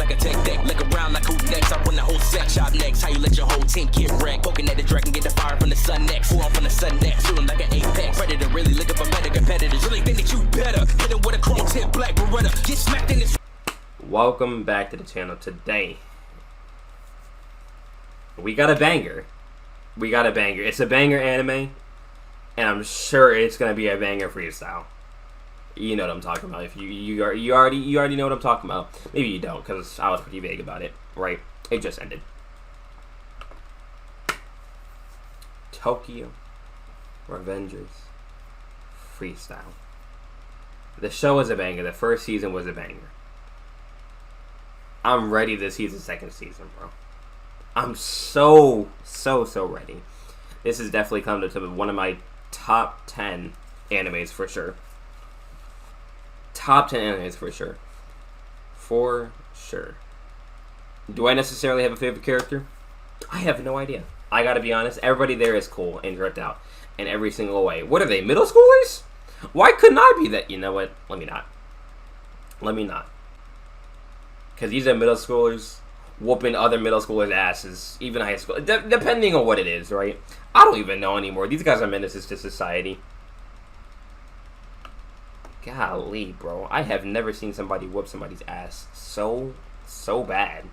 like a tech deck. Look around like who next? I run the whole set. Shop next. How you let your whole team get wrecked? Poking at the dragon, get the fire from the sun next. Who on from the sun next? Feeling like an apex predator. Really looking for better competitors. Really think that you better. Hit him with a chrome tip, black Beretta. Get smacked in this. Welcome back to the channel. Today we got a banger. It's a banger anime, and I'm sure it's gonna be a banger freestyle. You know what I'm talking about. If you already know what I'm talking about. Maybe you don't, because I was pretty vague about it. Right? It just ended. Tokyo Revengers Freestyle. The show was a banger. The first season was a banger. I'm ready to see the second season, bro. I'm so ready. This has definitely come to one of my top 10 animes for sure. Top 10 animes for sure. For sure. Do I necessarily have a favorite character? I have no idea. I gotta be honest, everybody there is cool and dripped out in every single way. What are they, middle schoolers? Why couldn't I be that? You know what? Let me not. Because these are middle schoolers whooping other middle schoolers' asses, even high school, depending on what it is, right? I don't even know anymore. These guys are menaces to society. Golly, bro. I have never seen somebody whoop somebody's ass so bad.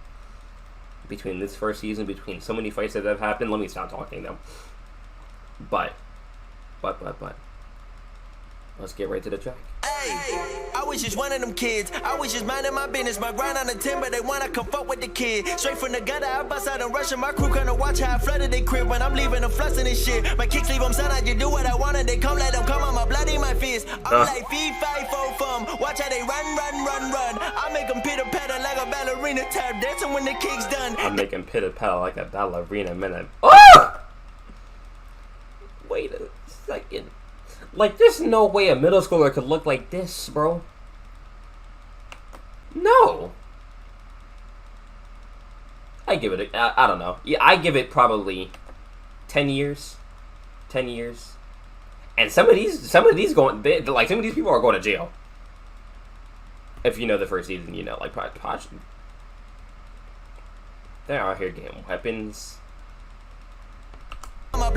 Between this first season, between so many fights that have happened. Let me stop talking, though. But. Let's get right to the track. Hey, I was just one of them kids. I was just minding my business. My grind on the 10, but they wanna come fuck with the kid. Straight from the gutter, I bust out and rush. My crew kinda watch how I flooded their crib. When I'm leaving, I'm flushing this shit. My kicks leave them son, I just do what I wanted. They come, let them come on my bloody my fist. I'm like feed, fight, four fum. Watch how they run. I make them pitter patter like a ballerina. Tap dancing when the kick's done. I'm making pitter patter like a ballerina minute. Oh! Wait a second. Like, there's no way a middle schooler could look like this, bro. No. I give it I don't know. Yeah, I give it probably 10 years. 10 years. And some of these some of these people are going to jail. If you know the first season, you know, like, they're out here getting weapons. Let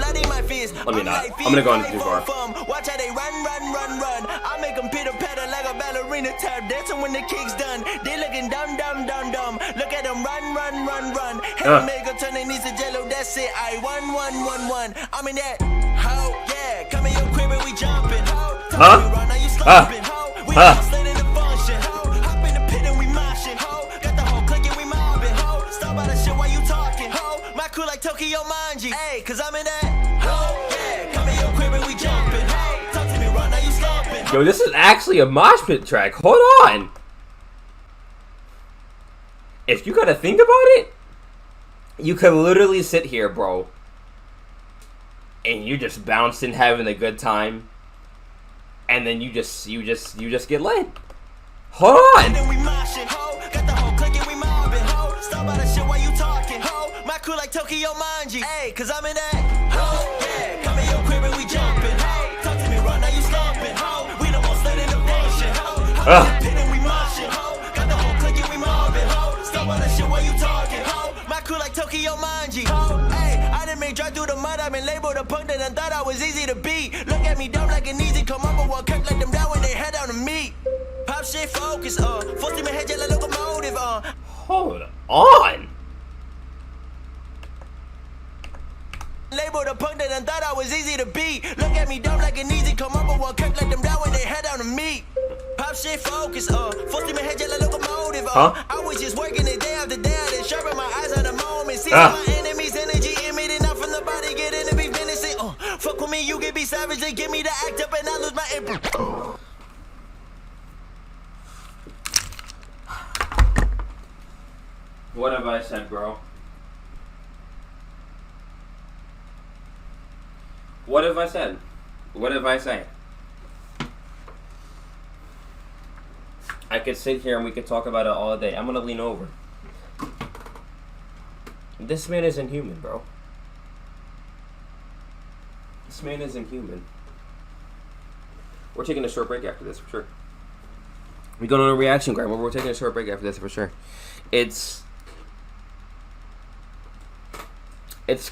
me not. I'm gonna go on too far. Watch how they run. I make them pitter patter like a ballerina. Tap dancing when the kick's done. They looking dumb. Look at them run. Hey, make her turn their knees to jello. That's it. I won. I'm in that. Ho, yeah. Come in your crib and we jumping. Ho, huh? Run, now you slopping. Ho, we hustling in the function. Ho, hop in the pit and we moshing. Ho, got the whole clique and we mobbing. Ho, stop all that shit while you talking. Ho, my crew like Tokyo Manji. Hey, cause I'm in that. Yo, this is actually a mosh pit track. Hold on. If you gotta think about it, you could literally sit here, bro, and you're just bouncing, having a good time, and then you just get lit. Hold on. And then we moshing, ho, got the whole clique and we mobbing, ho. Stop all that shit while you talking, ho. My crew like Tokyo Manji. Hey, cause I'm in that. Ho, yeah, come in your crib and we jumping. Hey, talk to me, run, now you slumping, ho. We the most lit in the nation, ho. Pit and we moshing, ho. Got the whole clique and we mobbing, ho. Stop all that shit while you talking, ho. My crew like Tokyo Manji, ho. Hey, I done made drive through the mud. I've been labeled a punk that I thought I was easy to beat. Look at me dumb like an easy come up, but one cut like them down when they head down to meet. Pop shit focus, full steam ahead, just like locomotive, Hold on. Labeled a punk that I thought I was easy to beat. Look at me dumb like an easy come up, but one cut like them down when they head down to meet. Pop shit focus, full steam ahead, just like locomotive, I was just working it day after day. I didn't sharpen my eyes at the moment. See my enemies' energy emitting out from the body, get in and be finishing. Fuck with me, you can be savage. They give me the act up and I lose my imprint. What have I said, bro? What have I said? What have I said? I could sit here and we could talk about it all day. I'm gonna lean over. This man isn't human, bro. This man isn't human. We're taking a short break after this, for sure. We go to a reaction grind. We're taking a short break after this for sure. It's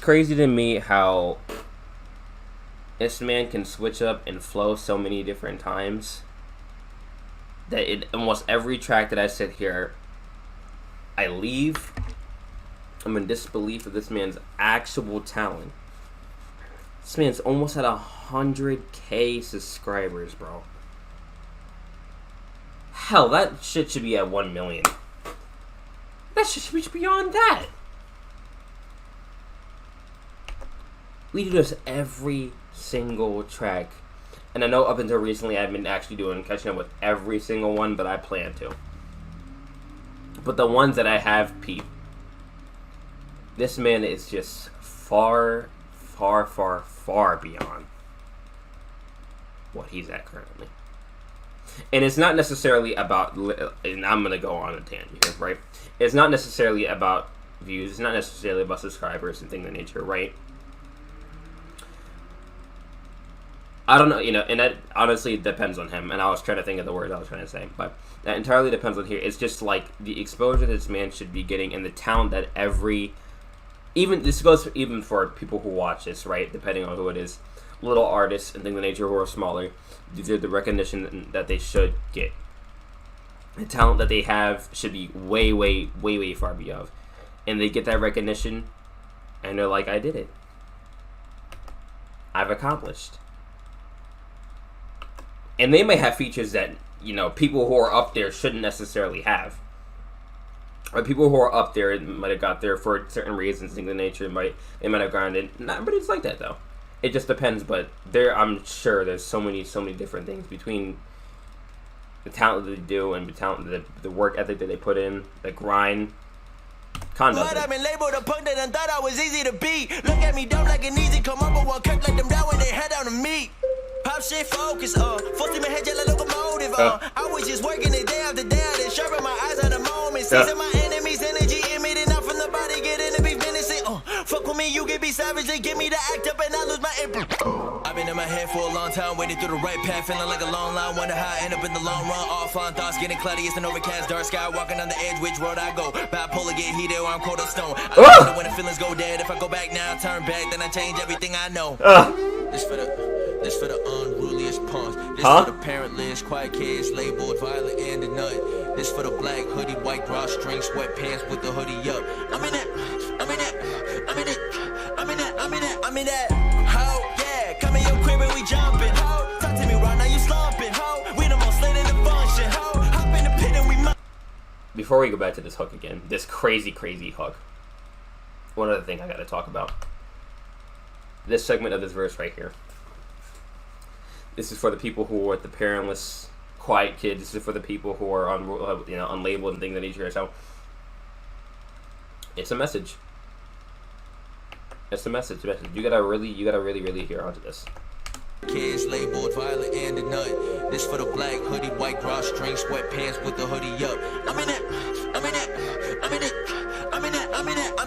crazy to me how this man can switch up and flow so many different times that almost every track that I sit here, I leave. I'm in disbelief of this man's actual talent. This man's almost at 100K subscribers, bro. Hell, that shit should be at 1 million. That shit should be beyond that. We do this every single track. And I know up until recently I've been actually catching up with every single one, but I plan to. But the ones that I have peeped, this man is just far, far, far, far beyond what he's at currently. And it's not necessarily about, and I'm going to go on a tangent here, right? It's not necessarily about views. It's not necessarily about subscribers and things of that nature, right? I don't know, and that honestly depends on him. And I was trying to think of the words I was trying to say. But that entirely depends on here. It's just like the exposure this man should be getting and the talent that this goes even for people who watch this, right? Depending on who it is. Little artists and things of the nature who are smaller, deserve the recognition that they should get. The talent that they have should be way, way, way, way far beyond. And they get that recognition, and they're like, I did it. I've accomplished. And they may have features that, people who are up there shouldn't necessarily have. Or people who are up there might have got there for certain reasons, things of the nature. They might have grinded. Not everybody's like that, though. It just depends, but I'm sure there's so many different things between the talent that they do and the work ethic that they put in, the grind. Conduct. I've been labeled a punk that I thought I was easy to beat. Look at me dumb like an easy come up, but one kept like them down when they head down to meet. Pop shit focus, full steam ahead, just like locomotive, I was just working it day after day, I didn't sharpen my eyes on the moment. Seizing my enemies' energy, emitting out from the body, getting to be menacing. Fuck with me, you can be savage, they get me to act up and I lose my I've been in my head for a long time, waiting through the right path, feeling like a long line, wonder how I end up in the long run. Offline thoughts getting cloudy, it's an overcast, dark sky, walking on the edge, which road I go. Bipolar get heated, or I'm cold as stone. I know when the feelings go dead, if I go back now, turn back, then I change everything I know. This for the unruliest punks. This for the parentless, quiet kids, labeled violent and a nut. This for the black hoodie, white drawstring, sweatpants with the hoodie up. I'm in that. Ho, yeah, come in your crib and we jumping. Ho, talk to me right now, you slumping. Ho, we the most lit in the function. Ho, hop in the pit and we Before we go back to this hook again, this crazy, crazy hook, one other thing I gotta talk about. This segment of this verse right here. This is for the people who are the parentless, quiet kids. This is for the people who are unlabeled and things of that nature. So it's a message. It's a message. You gotta really hear onto this. Kids labeled violent and a nut. This for the black hoodie, white drawstring, sweatpants with the hoodie up. I'm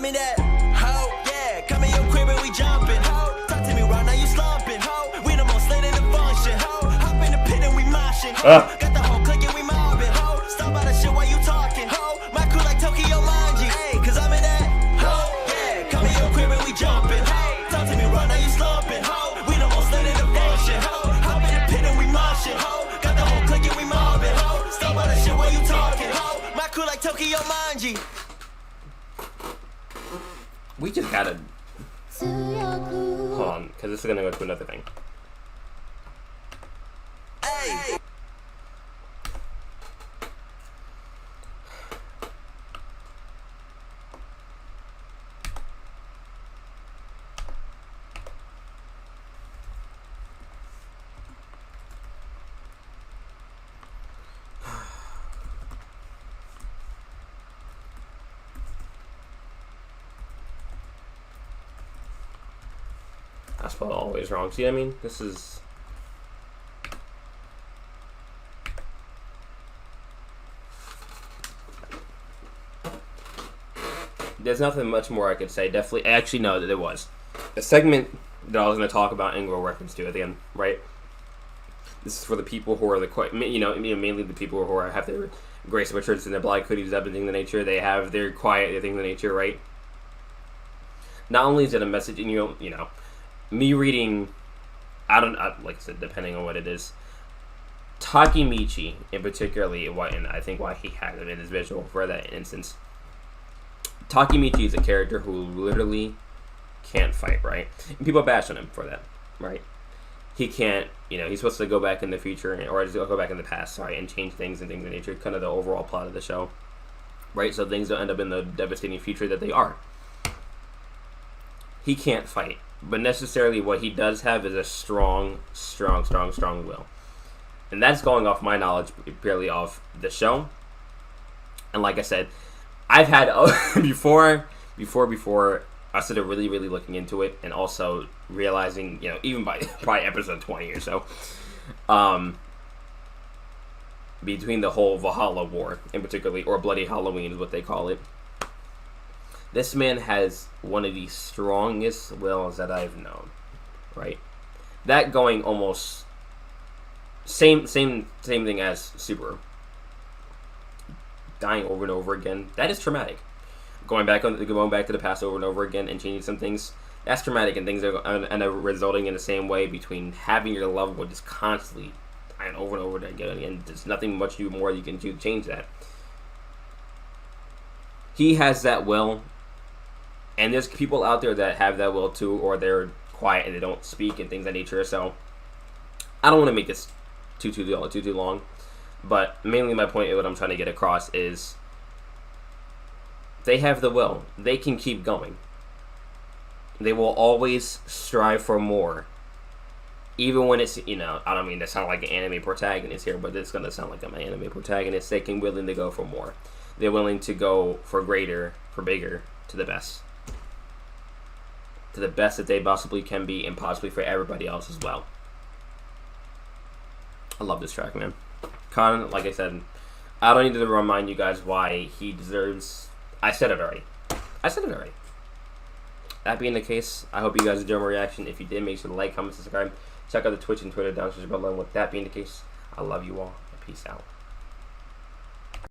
in that. Ho, yeah, come in your crib and we jumping. Ho, talk to me right now, you slumping. Ho, we the most lit in the function. Ho, hop in the pit and we moshing. Ho, got the whole clique and we mobbing. Ho, stop by the shit while you talking. Ho, my crew like Tokyo Manji. Hey, cause I'm in that. Ho, yeah, come in your crib and we jumping. Hey, talk to me right now, you slumping. Ho, we the most lit in the function. Ho, hop in the pit and we moshing. Ho, got the whole clique and we mobbing. Ho, stop by the shit while you talking. Ho, my crew like Tokyo Manji. We just gotta hold on, because this is gonna go to another thing. Hey. I spelled always wrong. See what I mean? This is... There's nothing much more I could say. Definitely... Actually, no, there was. A segment that I was going to talk about and go reference to at the end, right? This is for the people who are mainly the people who have their gray sweatshirts and their black hoodies up and things of the nature. They have their quiet, their things of the nature, right? Not only is it a message, and me reading, like I said, depending on what it is, Takemichi in particularly, and I think why he had it in his visual for that instance. Takemichi is a character who literally can't fight, right? And people bash on him for that, right? He can't, he's supposed to go back in the future, or go back in the past, sorry, and change things and things of nature, kind of the overall plot of the show, right? So things don't end up in the devastating future that they are. He can't fight, but necessarily what he does have is a strong will. And that's going off my knowledge purely off the show. And like I said, I've had before I started really looking into it, and also realizing, even by probably episode 20 or so, between the whole Valhalla War in particular, or Bloody Halloween is what they call it, this man has one of the strongest wills that I've known, right? That going almost same thing as Subaru. Dying over and over again, that is traumatic. Going back to the past over and over again and changing some things, that's traumatic, and things are resulting in the same way between having your loved one just constantly dying over and over again, and there's nothing much more you can do to change that. He has that will, and there's people out there that have that will too, or they're quiet and they don't speak and things of that nature. So I don't want to make this too long, but mainly my point, what I'm trying to get across is they have the will. They can keep going. They will always strive for more, even when it's, I don't mean to sound like an anime protagonist here, but it's gonna sound like I'm an anime protagonist. They can willing to go for more. They're willing to go for greater, for bigger, to the best that they possibly can be, and possibly for everybody else as well. I love this track, man. Khan, like I said, I don't need to remind you guys why he deserves. I said it already. That being the case, I hope you guys enjoyed my reaction. If you did, make sure to like, comment, subscribe. Check out the Twitch and Twitter down below. With that being the case, I love you all. Peace out.